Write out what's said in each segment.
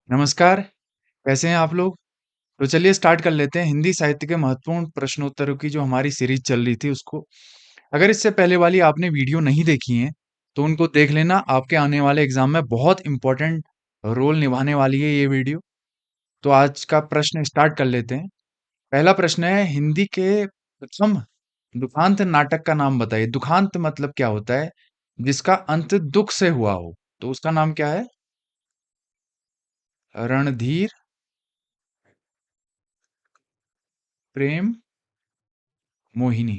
नमस्कार, कैसे हैं आप लोग? तो चलिए स्टार्ट कर लेते हैं हिंदी साहित्य के महत्वपूर्ण प्रश्नोत्तरों की जो हमारी सीरीज चल रही थी उसको। अगर इससे पहले वाली आपने वीडियो नहीं देखी है, तो उनको देख लेना आपके आने वाले एग्जाम में बहुत इंपॉर्टेंट रोल निभाने वाली है ये वीडियो। तो आज का प्रश्न स्टार्ट कर लेते हैं। पहला प्रश्न है हिंदी के प्रथम दुखांत नाटक का नाम बताइए। दुखांत मतलब क्या होता है? जिसका अंत दुख से हुआ हो, तो उसका नाम क्या है? रणधीर प्रेम मोहिनी।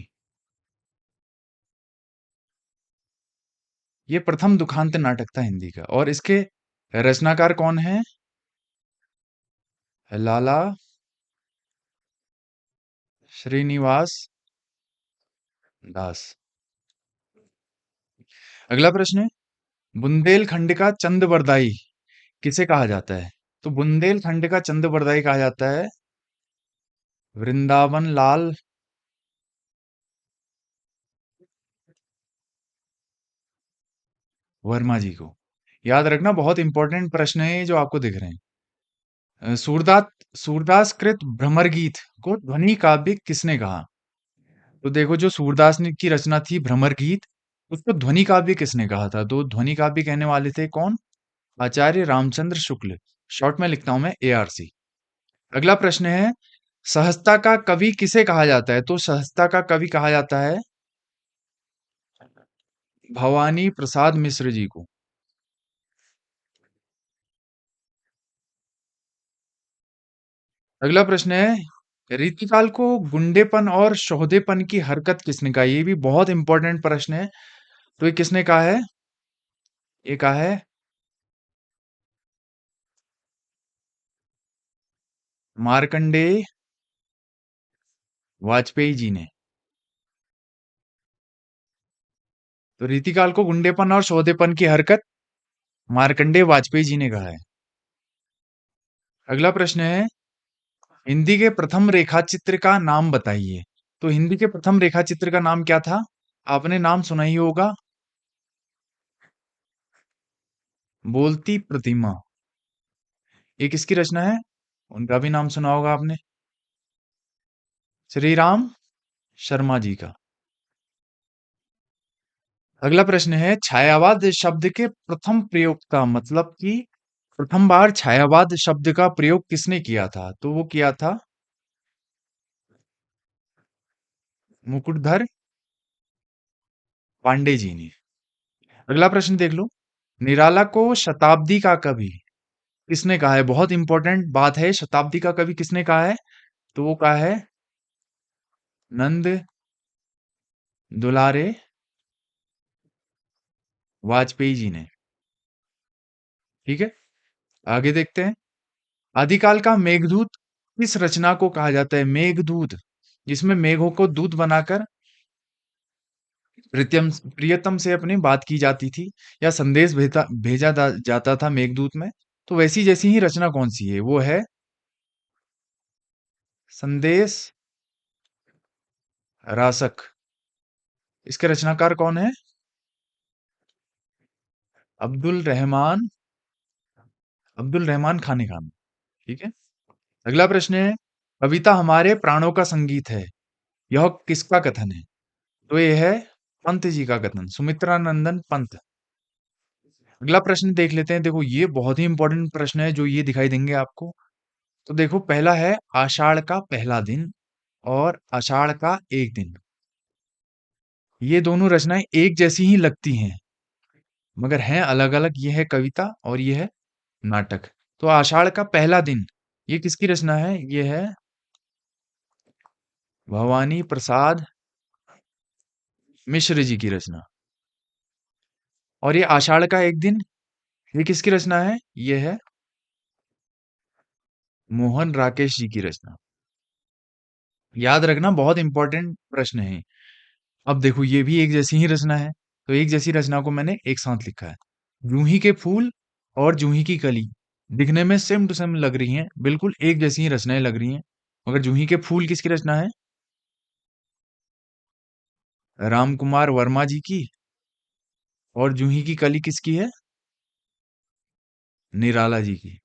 ये प्रथम दुखांत नाटक था हिंदी का और इसके रचनाकार कौन है? लाला श्रीनिवास दास। अगला प्रश्न है बुंदेलखंड का चंद बरदाई किसे कहा जाता है? तो बुंदेलखंड का चंद बरदाई कहा जाता है वृंदावन लाल वर्मा जी को। याद रखना बहुत इंपॉर्टेंट प्रश्न है ये जो आपको दिख रहे हैं। सूरदास सूरदास कृत भ्रमर गीत को ध्वनि काव्य किसने कहा? तो देखो जो सूरदास ने की रचना थी भ्रमर गीत, उसको ध्वनि काव्य किसने कहा था? तो ध्वनि काव्य कहने वाले थे कौन? आचार्य रामचंद्र शुक्ल। शॉर्ट में लिखता हूं मैं ARC। अगला प्रश्न है सहजता का कवि किसे कहा जाता है? तो सहजता का कवि कहा जाता है भवानी प्रसाद मिश्र जी को। अगला प्रश्न है रीतिकाल को गुंडेपन और शोहदेपन की हरकत किसने कहा? ये भी बहुत इंपॉर्टेंट प्रश्न है। तो ये किसने कहा है? ये कहा है मार्कंडेय वाजपेयी जी ने। तो रीतिकाल को गुंडेपन और शोधेपन की हरकत मार्कंडेय वाजपेयी जी ने कहा है। अगला प्रश्न है हिंदी के प्रथम रेखाचित्र का नाम बताइए। तो हिंदी के प्रथम रेखाचित्र का नाम क्या था? आपने नाम सुना ही होगा, बोलती प्रतिमा। ये किसकी रचना है? उनका भी नाम सुना होगा आपने, श्री राम शर्मा जी का। अगला प्रश्न है छायावाद शब्द के प्रथम प्रयोग का मतलब कि प्रथम बार छायावाद शब्द का प्रयोग किसने किया था? तो वो किया था मुकुटधर पांडे जी ने। अगला प्रश्न देख लो निराला को शताब्दी का कवि किसने कहा है? बहुत इंपॉर्टेंट बात है, शताब्दी का कवि किसने कहा है? तो वो कहा है नंद दुलारे वाजपेयी जी ने। ठीक है, आगे देखते हैं आदिकाल का मेघदूत किस रचना को कहा जाता है? मेघदूत जिसमें मेघों को दूत बनाकर प्रीतम प्रियतम से अपनी बात की जाती थी या संदेश भेजा जाता था मेघदूत में। तो वैसी जैसी ही रचना कौन सी है? वो है संदेश रासक। इसके रचनाकार कौन है? अब्दुल रहमान अब्दुल रहमान खान खान। ठीक है, अगला प्रश्न है कविता हमारे प्राणों का संगीत है, यह किसका कथन है? तो ये है पंत जी का कथन, सुमित्रा नंदन पंत। अगला प्रश्न देख लेते हैं। देखो ये बहुत ही इंपॉर्टेंट प्रश्न है जो ये दिखाई देंगे आपको। तो देखो पहला है आषाढ़ का पहला दिन और आषाढ़ का एक दिन। ये दोनों रचनाएं एक जैसी ही लगती हैं मगर हैं अलग अलग। ये है कविता और ये है नाटक। तो आषाढ़ का पहला दिन ये किसकी रचना है? ये है भवानी प्रसाद मिश्र जी की रचना। और ये आषाढ़ का एक दिन ये किसकी रचना है? ये है मोहन राकेश जी की रचना। याद रखना बहुत इंपॉर्टेंट प्रश्न है। अब देखो ये भी एक जैसी ही रचना है, तो एक जैसी रचना को मैंने एक साथ लिखा है। जूही के फूल और जूही की कली दिखने में सेम टू सेम लग रही हैं, बिल्कुल एक जैसी ही रचनाएं लग रही हैं। मगर जूही के फूल किसकी रचना है? राम कुमार वर्मा जी की। और जूही की कली किसकी है? निराला जी की।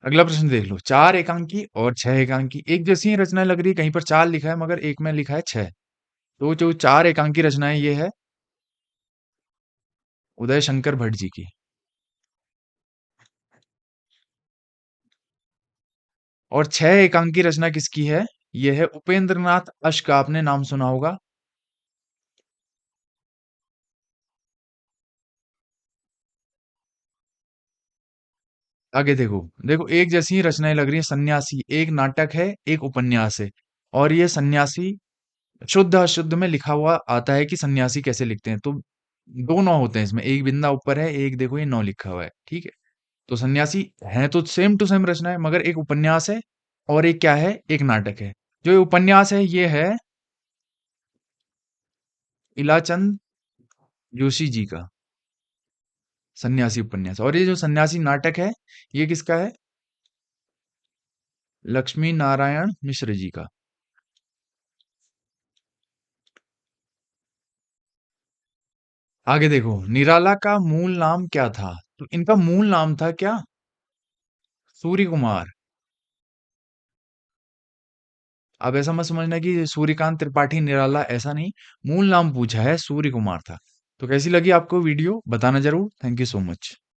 अगला प्रश्न देख लो, चार एकांकी और छह एकांकी एक जैसी ही रचनाएं लग रही है, कहीं पर चार लिखा है मगर एक में लिखा है छह। तो जो चार एकांकी रचनाएं ये है उदय शंकर भट्ट जी की, और छह एकांकी रचना किसकी है? ये है उपेंद्रनाथ अश का, आपने नाम सुना होगा। आगे देखो, देखो एक जैसी ही रचनाएं लग रही है, सन्यासी एक नाटक है, एक उपन्यास है, और ये सन्यासी शुद्ध अशुद्ध में लिखा हुआ आता है कि सन्यासी कैसे लिखते हैं। तो दो नौ होते हैं इसमें, एक बिंदा ऊपर है, एक देखो ये नौ लिखा हुआ है, ठीक है। तो सन्यासी है तो सेम टू सेम रचना है, मगर एक उपन्यास है और एक क्या है, एक नाटक है। जो ये उपन्यास है ये है इलाचंद जोशी जी का सन्यासी उपन्यास, और ये जो सन्यासी नाटक है ये किसका है? लक्ष्मी नारायण मिश्र जी का। आगे देखो, निराला का मूल नाम क्या था? तो इनका मूल नाम था क्या? सूर्य कुमार। अब ऐसा मत समझना कि सूर्यकांत त्रिपाठी निराला, ऐसा नहीं, मूल नाम पूछा है, सूर्य कुमार था। तो कैसी लगी आपको वीडियो, बताना जरूर। Thank you so much.